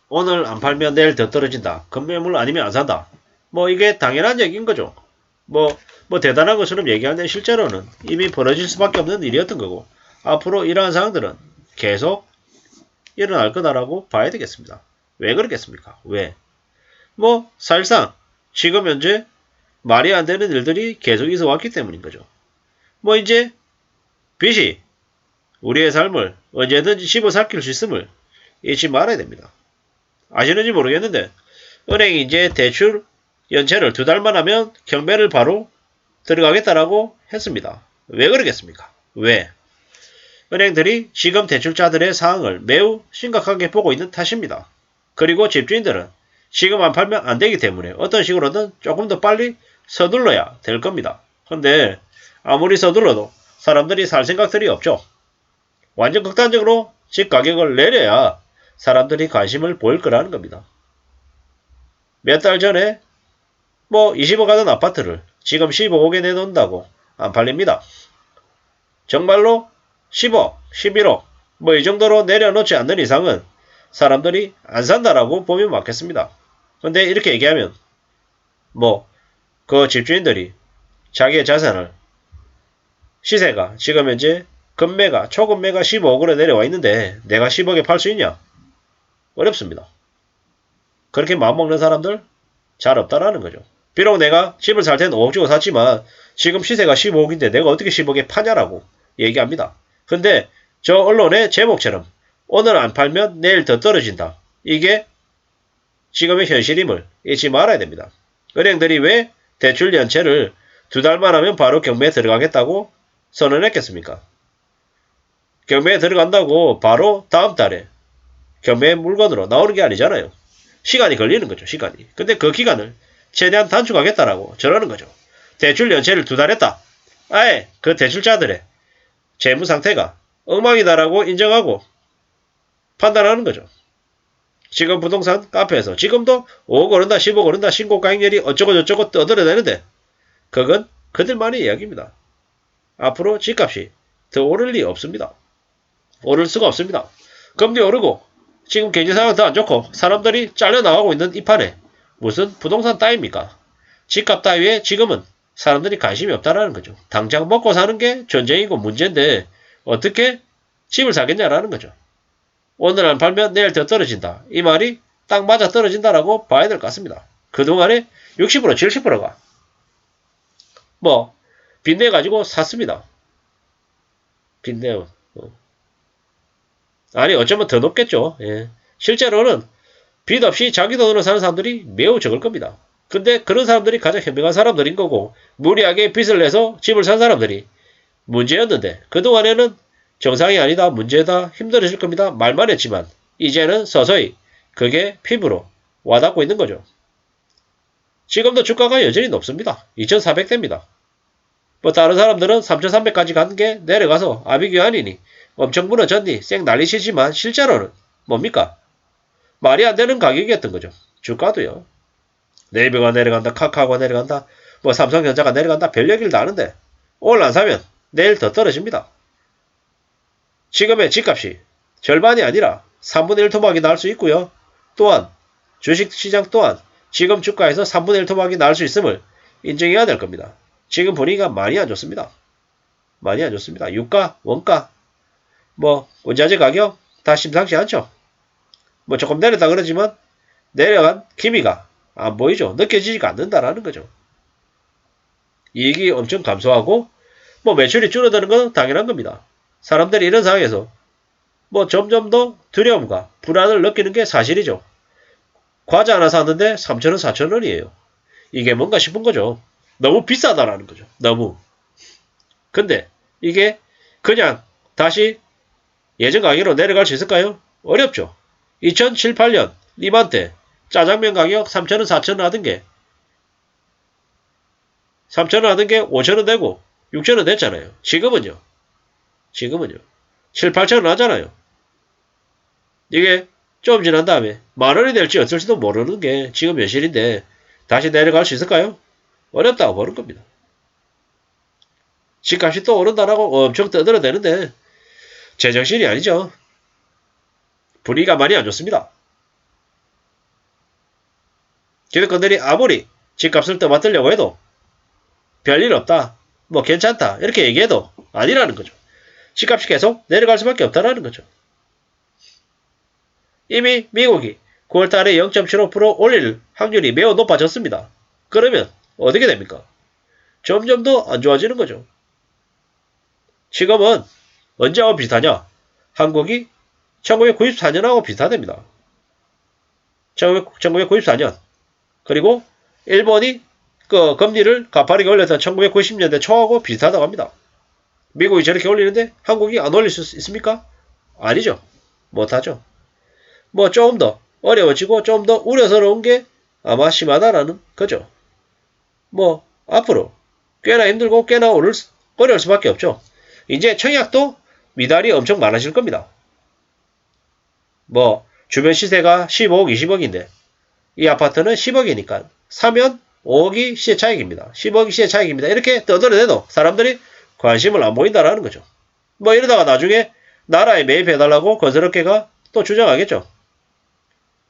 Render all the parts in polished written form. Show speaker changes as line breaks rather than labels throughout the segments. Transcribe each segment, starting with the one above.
오늘 안 팔면 내일 더 떨어진다. 급매물 아니면 안 산다. 뭐 이게 당연한 얘기인 거죠. 뭐 대단한 것처럼 얘기하는데 실제로는 이미 벌어질 수밖에 없는 일이었던 거고 앞으로 이러한 상황들은 계속 일어날 거다라고 봐야 되겠습니다. 왜 그렇겠습니까? 왜? 뭐 사실상 지금 현재 말이 안 되는 일들이 계속 있어 왔기 때문인 거죠. 뭐 이제 빚이 우리의 삶을 언제든지 씹어삼킬 수 있음을 잊지 말아야 됩니다. 아시는지 모르겠는데 은행이 이제 대출 연체를 2달만 하면 경매를 바로 들어가겠다라고 했습니다. 왜 그러겠습니까? 왜? 은행들이 지금 대출자들의 상황을 매우 심각하게 보고 있는 탓입니다. 그리고 집주인들은 지금 안 팔면 안 되기 때문에 어떤 식으로든 조금 더 빨리 서둘러야 될 겁니다. 근데 아무리 서둘러도 사람들이 살 생각들이 없죠. 완전 극단적으로 집 가격을 내려야 사람들이 관심을 보일 거라는 겁니다. 몇 달 전에 뭐 20억 하던 아파트를 지금 15억에 내놓는다고 안 팔립니다. 정말로 10억, 11억 뭐 이 정도로 내려놓지 않는 이상은 사람들이 안 산다라고 보면 맞겠습니다. 근데 이렇게 얘기하면 뭐 그 집주인들이 자기의 자산을 시세가 지금 현재 금매가 초금매가 15억으로 내려와 있는데 내가 10억에 팔 수 있냐? 어렵습니다. 그렇게 마음먹는 사람들 잘 없다라는 거죠. 비록 내가 집을 살 때는 5억 주고 샀지만 지금 시세가 15억인데 내가 어떻게 10억에 파냐라고 얘기합니다. 근데 저 언론의 제목처럼 오늘 안 팔면 내일 더 떨어진다. 이게 지금의 현실임을 잊지 말아야 됩니다. 은행들이 왜 대출 연체를 2달만 하면 바로 경매에 들어가겠다고 선언했겠습니까? 경매에 들어간다고 바로 다음 달에 경매 물건으로 나오는 게 아니잖아요. 시간이 걸리는 거죠. 시간이. 근데 그 기간을 최대한 단축하겠다라고 저러는 거죠. 대출 연체를 2달 했다. 아예 그 대출자들의 재무 상태가 엉망이다라고 인정하고 판단하는 거죠. 지금 부동산 카페에서 지금도 5억 오른다 10억 오른다 신고가액률이 어쩌고 저쩌고 떠들어대는데 그건 그들만의 이야기입니다. 앞으로 집값이 더 오를 리 없습니다. 오를 수가 없습니다. 금리 오르고 지금 경제 상황 더 안 좋고 사람들이 잘려나가고 있는 이 판에 무슨 부동산 따위입니까? 집값 따위에 지금은 사람들이 관심이 없다라는 거죠. 당장 먹고 사는 게 전쟁이고 문제인데 어떻게 집을 사겠냐라는 거죠. 오늘 안 팔면 내일 더 떨어진다. 이 말이 딱 맞아 떨어진다라고 봐야 될 것 같습니다. 그동안에 60% 70%가 뭐 빚내 가지고 샀습니다. 빚내요. 아니 어쩌면 더 높겠죠. 예. 실제로는 빚 없이 자기 돈으로 사는 사람들이 매우 적을 겁니다. 근데 그런 사람들이 가장 현명한 사람들인 거고 무리하게 빚을 내서 집을 산 사람들이 문제였는데 그동안에는 정상이 아니다 문제다 힘들어질 겁니다 말만 했지만 이제는 서서히 그게 피부로 와닿고 있는 거죠. 지금도 주가가 여전히 높습니다. 2400대입니다. 뭐 다른 사람들은 3300까지 간 게 내려가서 아비규환이니 엄청 무너졌니 쌩 난리치지만 실제로는 뭡니까? 말이 안 되는 가격이었던 거죠. 주가도요. 네이버가 내려간다 카카오가 내려간다 뭐 삼성전자가 내려간다 별 얘기를 다 하는데 오늘 안 사면 내일 더 떨어집니다. 지금의 집값이 절반이 아니라 3분의 1 토막이 날 수 있고요. 또한 주식시장 또한 지금 주가에서 3분의 1 토막이 날 수 있음을 인정해야 될 겁니다. 지금 분위기가 많이 안 좋습니다. 많이 안 좋습니다. 유가, 원가, 뭐 원자재 가격 다 심상치 않죠. 뭐 조금 내렸다 그러지만 내려간 기미가 안 보이죠. 느껴지지가 않는다라는 거죠. 이익이 엄청 감소하고 뭐 매출이 줄어드는 건 당연한 겁니다. 사람들이 이런 상황에서 뭐 점점 더 두려움과 불안을 느끼는 게 사실이죠. 과자 하나 샀는데 3,000원, 4,000원이에요. 이게 뭔가 싶은 거죠. 너무 비싸다라는 거죠. 너무. 근데 이게 그냥 다시 예전 가격으로 내려갈 수 있을까요? 어렵죠. 2007, 8년 리만 때 짜장면 가격 3,000원, 4,000원 하던 게 3,000원 하던 게 5,000원 되고 6,000원 됐잖아요. 지금은요. 7, 8,000원 하잖아요. 이게 좀 지난 다음에 만원이 될지 어쩔지도 모르는 게 지금 현실인데 다시 내려갈 수 있을까요? 어렵다고 보는 겁니다. 집값이 또 오른다라고 엄청 떠들어대는데 제정신이 아니죠. 분위기가 많이 안 좋습니다. 기득권들이 아무리 집값을 떠받들려고 해도 별일 없다. 뭐 괜찮다. 이렇게 얘기해도 아니라는 거죠. 집값이 계속 내려갈 수밖에 없다라는 거죠. 이미 미국이 9월달에 0.75% 올릴 확률이 매우 높아졌습니다. 그러면 어떻게 됩니까? 점점 더 안 좋아지는 거죠. 지금은 언제하고 비슷하냐? 한국이 1994년하고 비슷하답니다. 1994년. 그리고 일본이 그 금리를 가파르게 올렸던 1990년대 초하고 비슷하다고 합니다. 미국이 저렇게 올리는데 한국이 안 올릴 수 있습니까? 아니죠. 못하죠. 뭐 조금 더 어려워지고 좀 더 우려스러운 게 아마 심하다라는 거죠. 뭐 앞으로 꽤나 힘들고 꽤나 어려울 수밖에 없죠. 이제 청약도 미달이 엄청 많아질 겁니다. 뭐 주변 시세가 15억, 20억인데 이 아파트는 10억이니까 사면 5억이 시세 차익입니다. 10억이 시세 차익입니다. 이렇게 떠들어대도 사람들이 관심을 안 보인다라는 거죠. 뭐 이러다가 나중에 나라에 매입해달라고 건설업계가 또 주장하겠죠.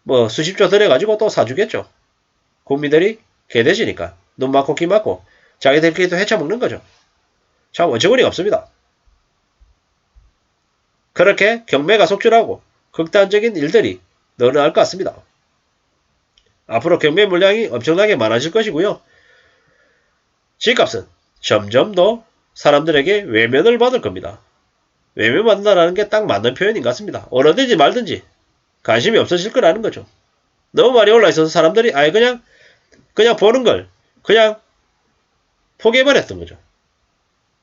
뭐 수십조 들여가지고 또 사주겠죠. 국민들이 개돼지니까 눈 맞고 귀 맞고 자기들끼리도 헤쳐먹는 거죠. 참 어처구니가 없습니다. 그렇게 경매가 속출하고 극단적인 일들이 늘어날 것 같습니다. 앞으로 경매 물량이 엄청나게 많아질 것이고요. 집값은 점점 더 사람들에게 외면을 받을 겁니다. 외면받는다는 게 딱 맞는 표현인 것 같습니다. 오르든지 말든지 관심이 없어질 거라는 거죠. 너무 많이 올라 있어서 사람들이 아예 그냥 보는 걸 그냥 포기해버렸던 거죠.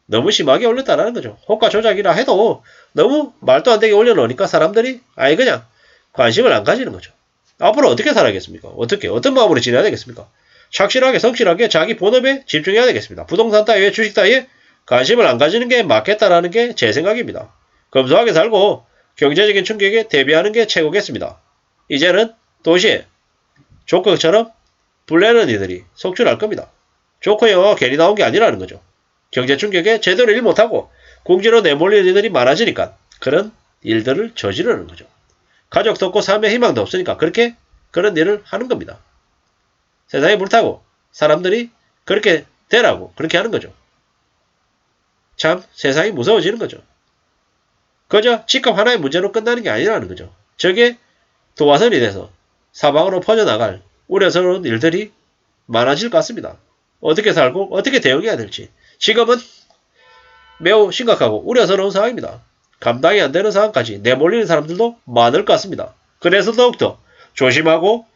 너무 심하게 올렸다라는 거죠. 호가 조작이라 해도 너무 말도 안 되게 올려놓으니까 사람들이 아예 그냥 관심을 안 가지는 거죠. 앞으로 어떻게 살아야겠습니까? 어떤 마음으로 지내야 되겠습니까? 착실하게 성실하게 자기 본업에 집중해야 되겠습니다. 부동산 따위에 주식 따위에 관심을 안 가지는 게 맞겠다라는 게 제 생각입니다. 검소하게 살고 경제적인 충격에 대비하는 게 최고겠습니다. 이제는 도시에 조커처럼 불내는 이들이 속출할 겁니다. 조커 영화가 괜히 나온 게 아니라는 거죠. 경제 충격에 제대로 일 못하고 궁지로 내몰리는 이들이 많아지니까 그런 일들을 저지르는 거죠. 가족도 없고 삶의 희망도 없으니까 그런 일을 하는 겁니다. 세상에 불타고 사람들이 그렇게 되라고 그렇게 하는 거죠. 참 세상이 무서워지는 거죠. 그저 집값 하나의 문제로 끝나는 게 아니라는 거죠. 저게 도화선이 돼서 사방으로 퍼져나갈 우려스러운 일들이 많아질 것 같습니다. 어떻게 살고 어떻게 대응해야 될지 지금은 매우 심각하고 우려스러운 상황입니다. 감당이 안 되는 상황까지 내몰리는 사람들도 많을 것 같습니다. 그래서 더욱더 조심하고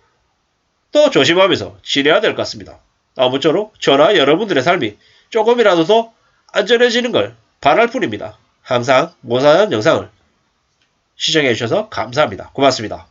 또 조심하면서 지내야 될 것 같습니다. 아무쪼록 저나 여러분들의 삶이 조금이라도 더 안전해지는 걸 바랄 뿐입니다. 항상 모사한 영상을 시청해주셔서 감사합니다. 고맙습니다.